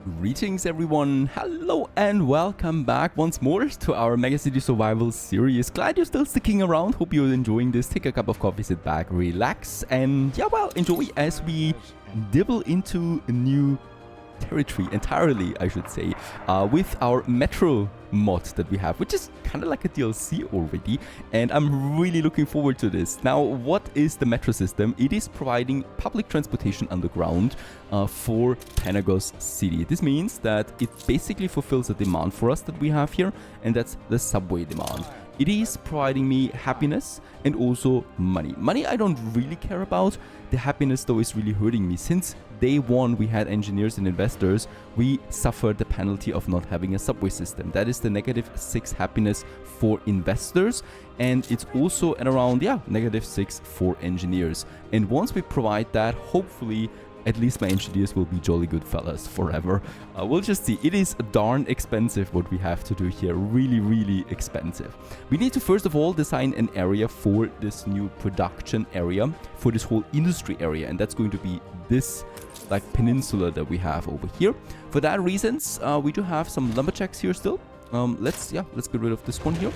Greetings everyone, hello and welcome back once more to our Megacity Survival series. Glad you're still sticking around, hope you're enjoying this. Take a cup of coffee, sit back, relax, and yeah, well, enjoy as we dibble into a new territory entirely, I should say, with our metro mod that we have, which is kind of like a DLC already, and I'm really looking forward to this. Now, what is the metro system? It is providing public transportation underground for Panagos City. This means that it basically fulfills a demand for us that we have here, and that's the subway demand. It is providing me happiness and also money. Money I don't really care about. The happiness though is really hurting me. Since day one we had engineers and investors, we suffered the penalty of not having a subway system. That is the -6 happiness for investors, and it's also at around -6 for engineers. And once we provide that, hopefully at least my engineers will be jolly good fellas forever. We'll just see. It is darn expensive what we have to do here. Really expensive. We need to first of all design an area for this new production area, for this whole industry area, and that's going to be this like peninsula that we have over here. For that reasons, we do have some lumberjacks here still. Let's get rid of this one here.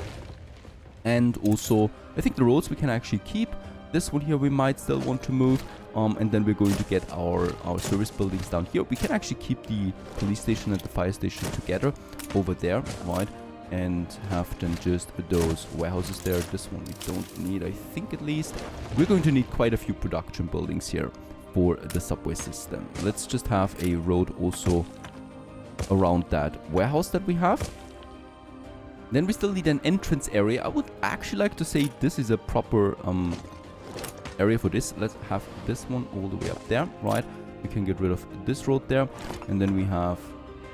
And also, I think the roads we can actually keep. This one here we might still want to move, and then we're going to get our service buildings down here. We can actually keep the police station and the fire station together over there, right? And have then just those warehouses there. This one we don't need, I think, at least. We're going to need quite a few production buildings here for the subway system. Let's just have a road also around that warehouse that we have. Then we still need an entrance area. I would actually like to say this is a proper area for this. Let's have this one all the way up there, right? We can get rid of this road there, and then we have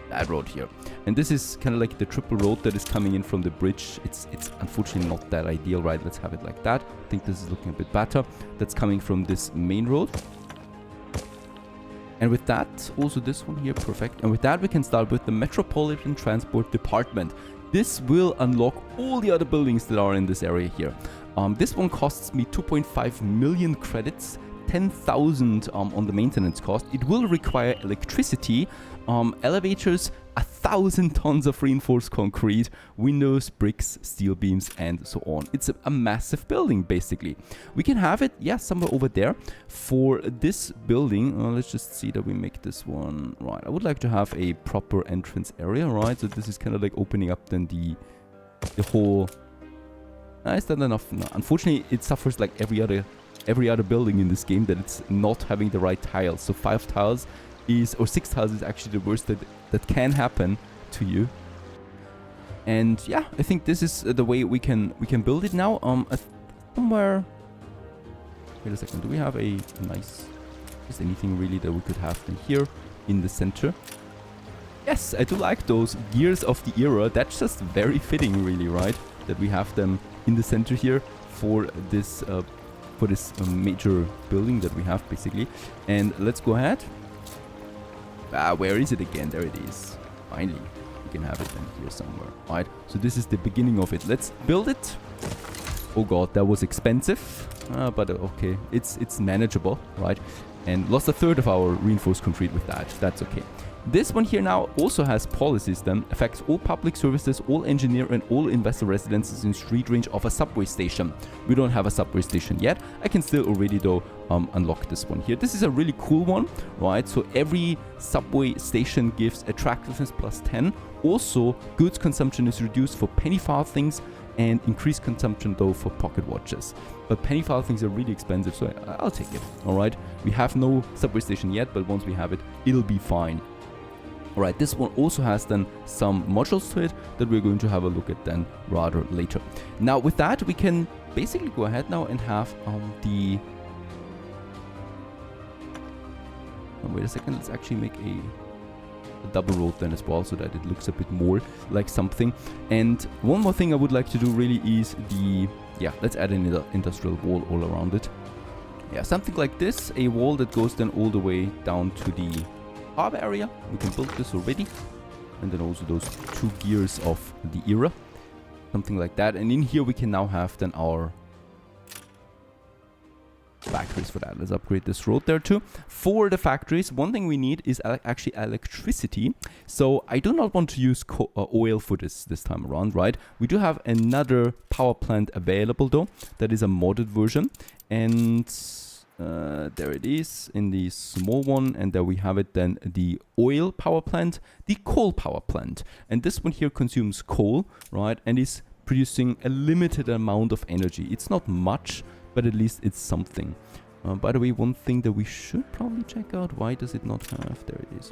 that road here. And this is kind of like the triple road that is coming in from the bridge. It's unfortunately not that ideal, right? Let's have it like that. I think this is looking a bit better. That's coming from this main road. And with that, also this one here, perfect. And with that, we can start with the Metropolitan Transport Department. This will unlock all the other buildings that are in this area here. This one costs me 2.5 million credits, 10,000 on the maintenance cost. It will require electricity, elevators, 1,000 tons of reinforced concrete, windows, bricks, steel beams, and so on. It's a massive building, basically. We can have it, somewhere over there. For this building, let's just see that we make this one right. I would like to have a proper entrance area, right? So this is kind of like opening up then the whole... is that enough? No. Unfortunately, it suffers like every other building in this game, that it's not having the right tiles. So 5 tiles is, or 6 tiles is actually the worst that can happen to you. And yeah, I think this is the way we can build it now. Somewhere. Wait a second. Do we have a nice? Is anything really that we could have in here in the center? Yes, I do like those gears of the era. That's just very fitting, really, right? That we have them in the center here for this major building that we have, basically. And let's go ahead. Where is it again? There it is. Finally, we can have it then here somewhere. Right. So this is the beginning of it. Let's build it. Oh god, that was expensive, but okay, it's manageable, right? And lost a third of our reinforced concrete with that. That's okay. This one here now also has policies then, affects all public services, all engineer and all investor residences in street range of a subway station. We don't have a subway station yet. I can still already though unlock this one here. This is a really cool one, right? So every subway station gives attractiveness +10. Also, goods consumption is reduced for penny farthings and increased consumption though for pocket watches. But penny farthings are really expensive, so I'll take it, alright? We have no subway station yet, but once we have it, it'll be fine. Alright, this one also has then some modules to it that we're going to have a look at then rather later. Now with that, we can basically go ahead now and have wait a second, let's actually make a double road then as well, so that it looks a bit more like something. And one more thing I would like to do really is let's add an industrial wall all around it. Yeah, something like this, a wall that goes then all the way down to the harbor area. We can build this already. And then also those 2 gears of the era. Something like that. And in here we can now have then our factories for that. Let's upgrade this road there too. For the factories, one thing we need is actually electricity. So I do not want to use oil for this time around, right? We do have another power plant available though. That is a modded version. And there it is in the small one. And there we have it then, the oil power plant, the coal power plant. And this one here consumes coal, right? And is producing a limited amount of energy. It's not much, but at least it's something. By the way, one thing that we should probably check out, why does it not have, there it is,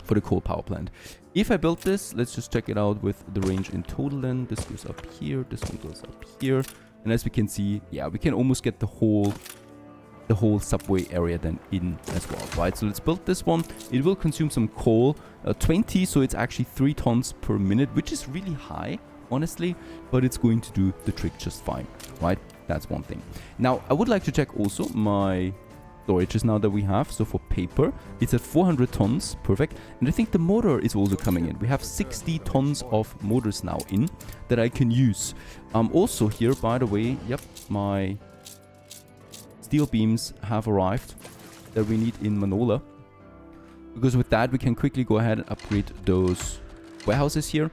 for the coal power plant. If I build this, let's just check it out with the range in total then. This goes up here, this one goes up here. And as we can see, yeah, we can almost get the whole subway area then in as well, right? So let's build this one. It will consume some coal, 20, so it's actually 3 tons per minute, which is really high, honestly, but it's going to do the trick just fine, right? That's one thing. Now, I would like to check also my storages now that we have. So for paper, it's at 400 tons, perfect. And I think the motor is also coming in. We have 60 tons of motors now in that I can use. Also here, by the way, yep, my steel beams have arrived that we need in Manola. Because with that, we can quickly go ahead and upgrade those warehouses here.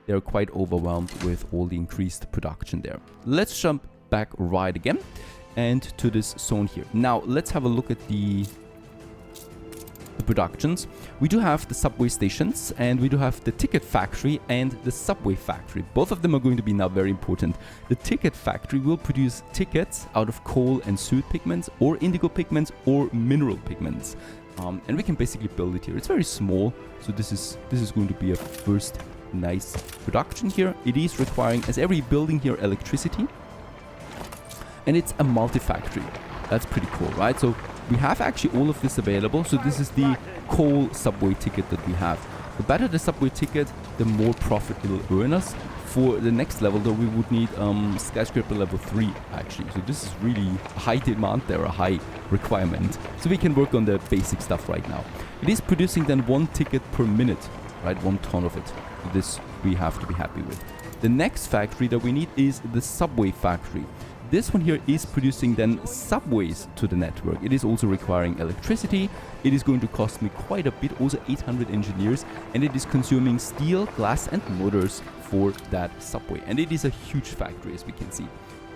They're quite overwhelmed with all the increased production there. Let's jump back right again and to this zone here. Now let's have a look at the productions. We do have the subway stations and we do have the ticket factory and the subway factory. Both of them are going to be now very important. The ticket factory will produce tickets out of coal and soot pigments or indigo pigments or mineral pigments. And we can basically build it here. It's very small, so this is going to be a first nice production here. It is requiring, as every building here, electricity. And it's a multi-factory. That's pretty cool, right? So we have actually all of this available. So this is the coal subway ticket that we have. The better the subway ticket, the more profit it will earn us. For the next level, though, we would need skyscraper level 3, actually. So this is really a high demand there, a high requirement. So we can work on the basic stuff right now. It is producing then 1 ticket per minute, right? 1 ton of it. So this we have to be happy with. The next factory that we need is the subway factory. This one here is producing then subways to the network. It is also requiring electricity. It is going to cost me quite a bit, also 800 engineers, and it is consuming steel, glass and motors for that subway. And it is a huge factory, as we can see.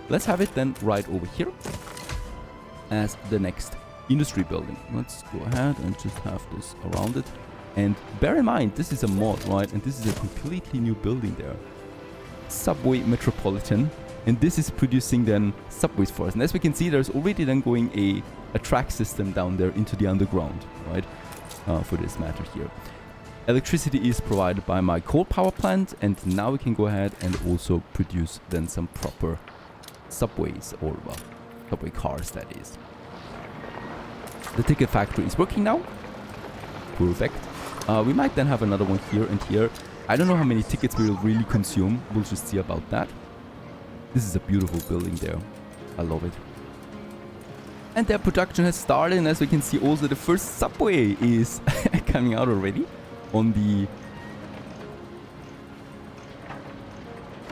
Let's have it then right over here as the next industry building. Let's go ahead and just have this around it. And bear in mind, this is a mod, right? And this is a completely new building there. Subway Metropolitan. And this is producing then subways for us. And as we can see, there's already then going a track system down there into the underground, right? For this matter here. Electricity is provided by my coal power plant. And now we can go ahead and also produce then some proper subways, or well, subway cars, that is. The ticket factory is working now. Perfect. We might then have another one here and here. I don't know how many tickets we will really consume. We'll just see about that. This is a beautiful building there. I love it. And their production has started, and as we can see also the first subway is coming out already on the...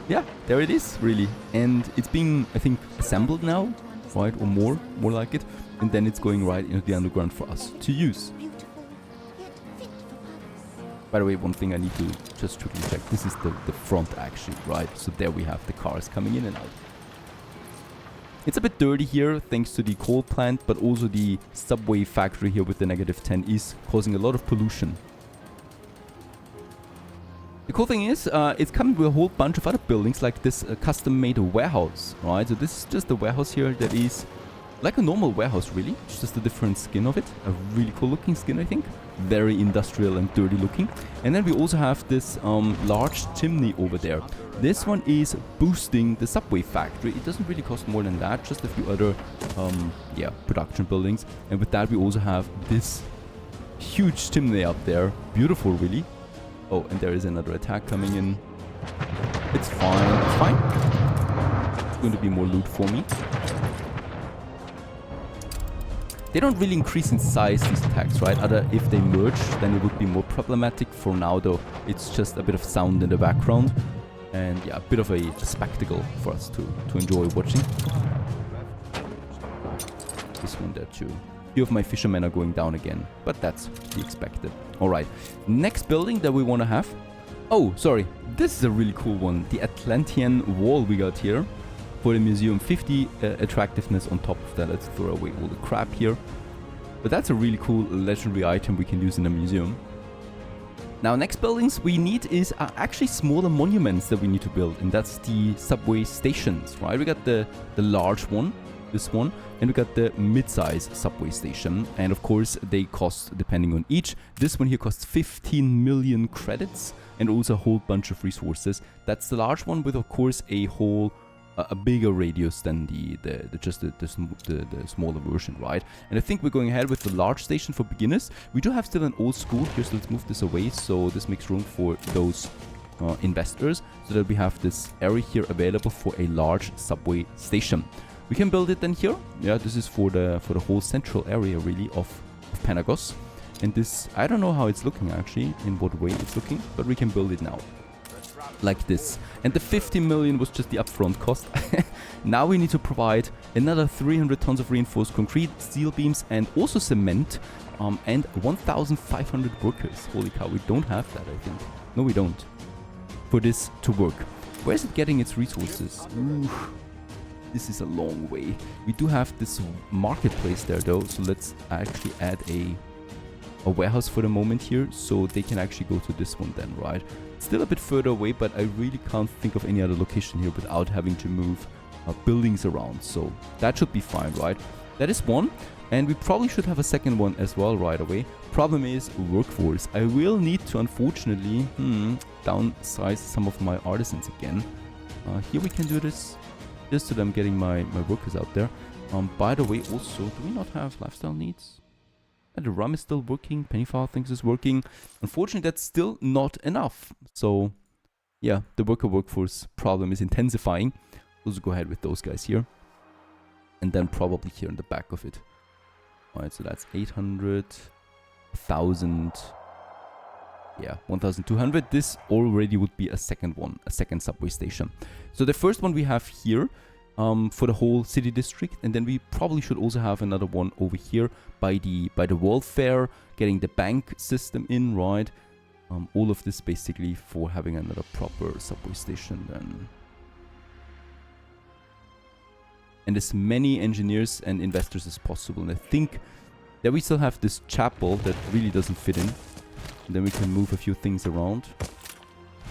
Yeah, there it is, really. And it's being, I think, assembled now, right? Or more like it. And then it's going right into the underground for us to use. By the way, one thing I need to just triple check. This is the front actually, right? So there we have the cars coming in and out. It's a bit dirty here thanks to the coal plant, but also the subway factory here with the -10 is causing a lot of pollution. The cool thing is, it's coming with a whole bunch of other buildings like this custom-made warehouse, right? So this is just a warehouse here that is like a normal warehouse, really. It's just a different skin of it. A really cool looking skin, I think. Very industrial and dirty looking. And then we also have this large chimney over there. This one is boosting the subway factory. It doesn't really cost more than that. Just a few other production buildings. And with that we also have this huge chimney up there. Beautiful, really. Oh, and there is another attack coming in. It's fine. It's fine. It's going to be more loot for me. They don't really increase in size, these attacks, right? If they merge, then it would be more problematic. For now, though, it's just a bit of sound in the background. And yeah, a bit of a spectacle for us to enjoy watching. this one there too. Few of my fishermen are going down again, but that's to be expected. Alright, next building that we want to have. Oh, sorry, this is a really cool one. The Atlantean wall we got here for the museum. 50 attractiveness on top of that. Let's throw away all the crap here. But that's a really cool legendary item we can use in a museum. Now, next buildings we need is actually smaller monuments that we need to build, and that's the subway stations, right? We got the large one, this one, and we got the mid-size subway station, and of course they cost depending on each. This one here costs 15 million credits and also a whole bunch of resources. That's the large one with, of course, a bigger radius than the smaller version, right? And I think we're going ahead with the large station for beginners. We do have still an old school here, so let's move this away so this makes room for those investors, so that we have this area here available for a large subway station. We can build it then here. Yeah, this is for the whole central area really of Panagos. And this, I don't know how it's looking actually, in what way it's looking, but we can build it now. Like this. And the 50 million was just the upfront cost. Now we need to provide another 300 tons of reinforced concrete, steel beams, and also cement, and 1,500 workers. Holy cow, we don't have that, I think. No, we don't. For this to work. Where is it getting its resources? Ooh, this is a long way. We do have this marketplace there though, so let's actually add a warehouse for the moment here, so they can actually go to this one then, right? Still a bit further away, but I really can't think of any other location here without having to move buildings around, so that should be fine, right? That is one, and we probably should have a second one as well right away. Problem is workforce. I will need to unfortunately downsize some of my artisans again. Here we can do this just so that I'm getting my workers out there. By the way, also, do we not have lifestyle needs? The rum is still working, Pennyfile thinks it's working. Unfortunately, that's still not enough. So, yeah, the workforce problem is intensifying. We'll just go ahead with those guys here. And then probably here in the back of it. Alright, so that's 800, 1,000, yeah, 1,200. This already would be a second one, a second subway station. So the first one we have here for the whole city district, and then we probably should also have another one over here by the welfare, getting the bank system in, right? All of this basically for having another proper subway station then. And as many engineers and investors as possible. And I think that we still have this chapel that really doesn't fit in. And then we can move a few things around.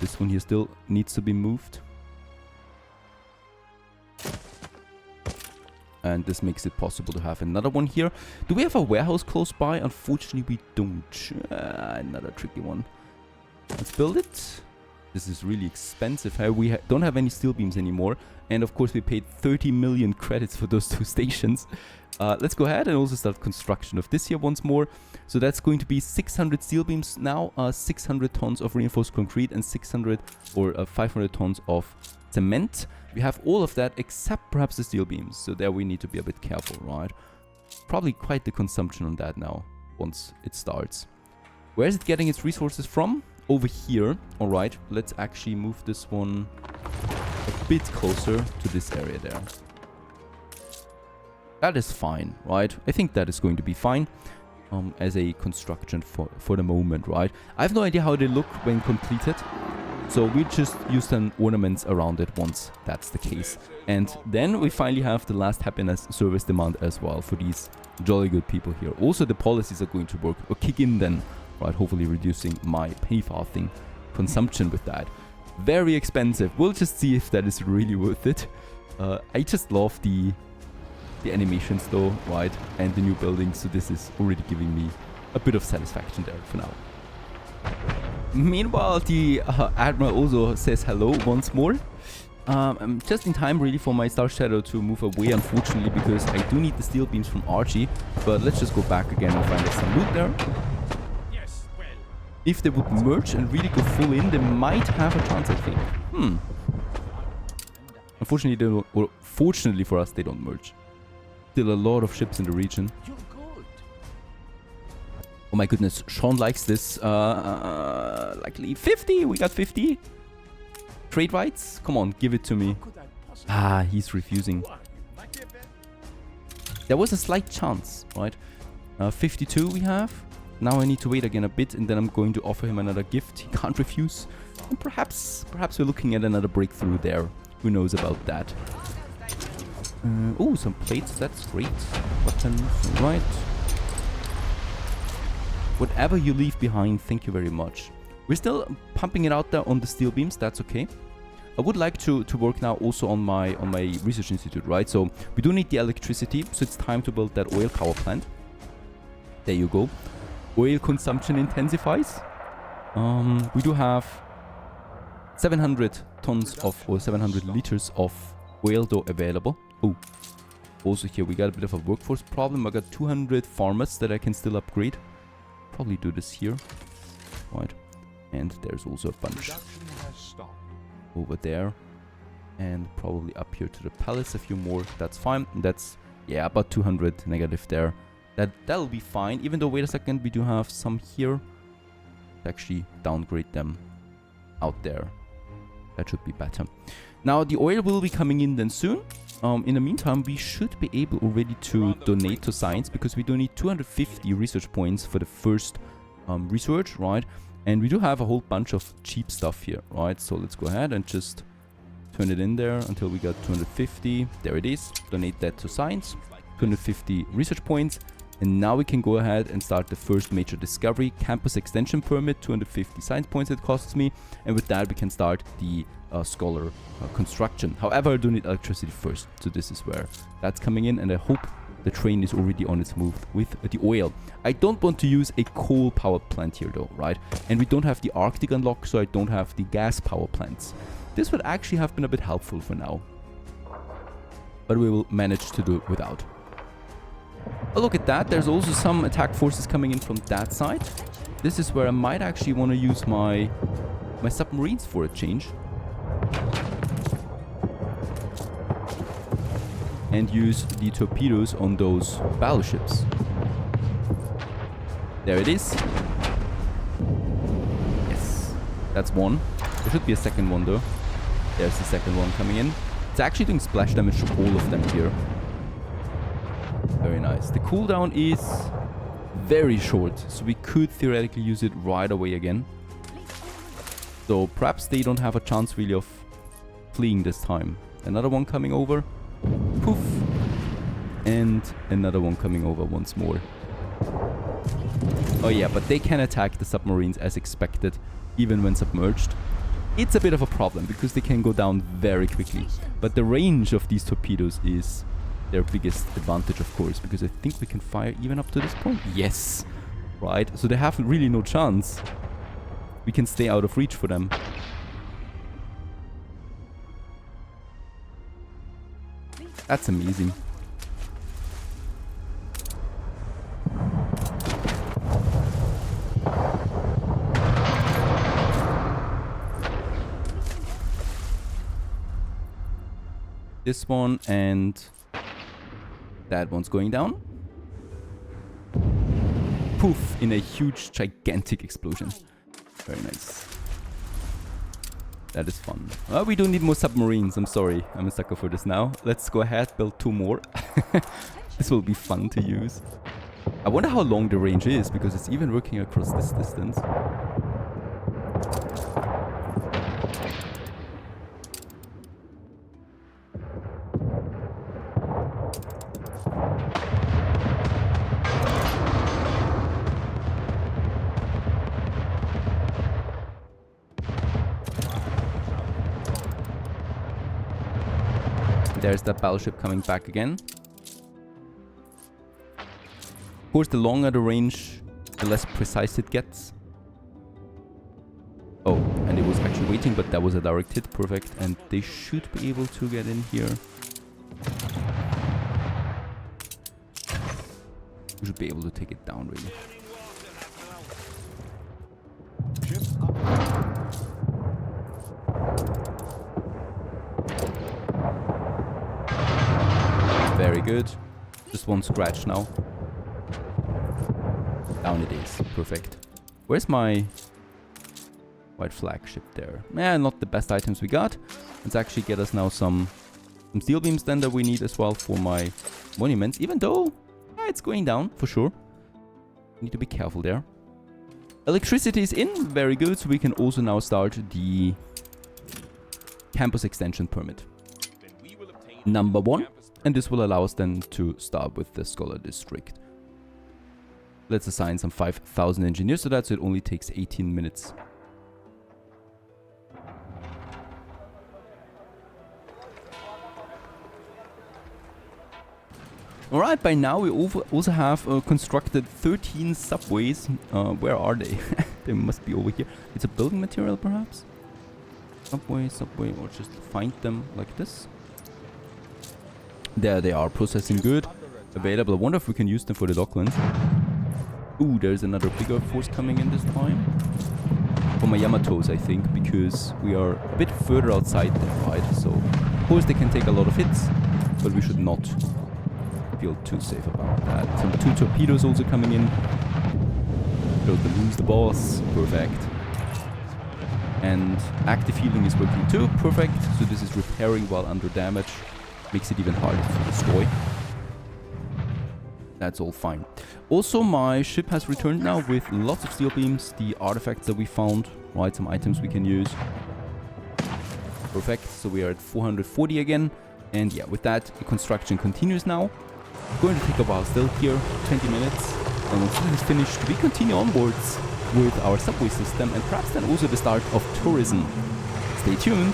This one here still needs to be moved. And this makes it possible to have another one here. Do we have a warehouse close by? Unfortunately, we don't. Another tricky one. Let's build it. This is really expensive. We don't have any steel beams anymore. And of course, we paid 30 million credits for those two stations. Let's go ahead and also start construction of this here once more. So that's going to be 600 steel beams now, 600 tons of reinforced concrete, and 600 or 500 tons of cement. We have all of that except perhaps the steel beams. So there we need to be a bit careful, right? Probably quite the consumption on that now once it starts. Where is it getting its resources from? Over here. All right, let's actually move this one a bit closer to this area there. That is fine, right? I think that is going to be fine as a construction for the moment, right? I have no idea how they look when completed. So we just use some ornaments around it once that's the case. And then we finally have the last happiness service demand as well for these jolly good people here. Also, the policies are going to work or kick in then, right? Hopefully reducing my penny-farthing consumption with that. Very expensive. We'll just see if that is really worth it. I just love the animations though, right? And the new buildings. So this is already giving me a bit of satisfaction there for now. Meanwhile, the Admiral also says hello once more. I'm just in time really for my Star Shadow to move away, unfortunately, because I do need the steel beams from Archie. But let's just go back again and find some loot there. Yes, well. If they would merge and really go full in, they might have a chance, I think. Unfortunately, they don't, or fortunately for us, they don't merge. Still a lot of ships in the region. Oh my goodness, Sean likes this. Likely 50. We got 50. Trade rights? Come on, give it to me. Ah, he's refusing. There was a slight chance, right? 52 we have. Now I need to wait again a bit, and then I'm going to offer him another gift. He can't refuse. And perhaps we're looking at another breakthrough there. Who knows about that? Oh, some plates. That's great. Weapons. Right. Whatever you leave behind, thank you very much. We're still pumping it out there on the steel beams. That's okay. I would like to work now also on my research institute, right? So we do need the electricity, so it's time to build that oil power plant. There you go. Oil consumption intensifies. We do have 700 tons of, or 700 liters of oil dough available. Oh, also here we got a bit of a workforce problem. I got 200 farmers that I can still upgrade. Probably do this here, right? And there's also a bunch over there, and probably up here to the palace a few more. That's fine. That's, yeah, about 200 negative there. That'll be fine. Even though, wait a second, we do have some here. Actually downgrade them out there. That should be better. Now the oil will be coming in then soon. In the meantime, we should be able already to donate to science, because we do need 250 research points for the first research, right? And we do have a whole bunch of cheap stuff here, right? So let's go ahead and just turn it in there until we got 250. There it is. Donate that to science. 250 research points. And now we can go ahead and start the first major discovery. Campus extension permit, 250 science points it costs me. And with that, we can start the scholar construction. However, I do need electricity first. So this is where that's coming in. And I hope the train is already on its move with the oil. I don't want to use a coal power plant here though, right? And we don't have the Arctic unlock, so I don't have the gas power plants. This would actually have been a bit helpful for now. But we will manage to do it without. Oh, look at that. There's also some attack forces coming in from that side. This is where I might actually want to use my submarines for a change. And use the torpedoes on those battleships. There it is. Yes. That's one. There should be a second one though. There's the second one coming in. It's actually doing splash damage to all of them here. Very nice. The cooldown is very short, so we could theoretically use it right away again. So perhaps they don't have a chance really of fleeing this time. Another one coming over. Poof. And another one coming over once more. Oh yeah, but they can attack the submarines as expected, even when submerged. It's a bit of a problem, because they can go down very quickly. But the range of these torpedoes is their biggest advantage, of course, because I think we can fire even up to this point. Yes. Right, so they have really no chance. We can stay out of reach for them. That's amazing. This one and that one's going down. Poof, in a huge, gigantic explosion. Very nice. That is fun. Well, we do need more submarines. I'm sorry. I'm a sucker for this now. Let's go ahead, build 2 more. This will be fun to use. I wonder how long the range is, because it's even working across this distance. There's that battleship coming back again. Of course, the longer the range, the less precise it gets. Oh, and it was actually waiting, but that was a direct hit. Perfect. And they should be able to get in here. We should be able to take it down, really. Very good. Just one scratch now. Down it is. Perfect. Where's my white flagship there? Yeah, not the best items we got. Let's actually get us now some Some steel beams then that we need as well for my monuments, even though it's going down for sure. Need to be careful there. Electricity is in, very good, so we can also now start the campus extension permit. Number 1, and this will allow us then to start with the Scholar District. Let's assign some 5,000 engineers to that, so it only takes 18 minutes. Alright, by now we also have constructed 13 subways. Where are they? They must be over here. It's a building material perhaps? Subway, or just find them like this. There they are, processing good. Available. I wonder if we can use them for the docklands. Ooh, there's another bigger force coming in this time. For my Yamatos, I think, because we are a bit further outside there, right? So, of course they can take a lot of hits, but we should not feel too safe about that. Some 2 torpedoes also coming in. Shows them who's the boss. Perfect. And active healing is working too. Perfect. So this is repairing while under damage. Makes it even harder to destroy. That's all fine. Also, my ship has returned now with lots of steel beams. The artifacts that we found. Right, some items we can use. Perfect. So we are at 440 again. And yeah, with that, the construction continues now. Going to take a while still here, 20 minutes. And once this is finished, we continue onwards with our subway system and perhaps then also the start of tourism. Stay tuned.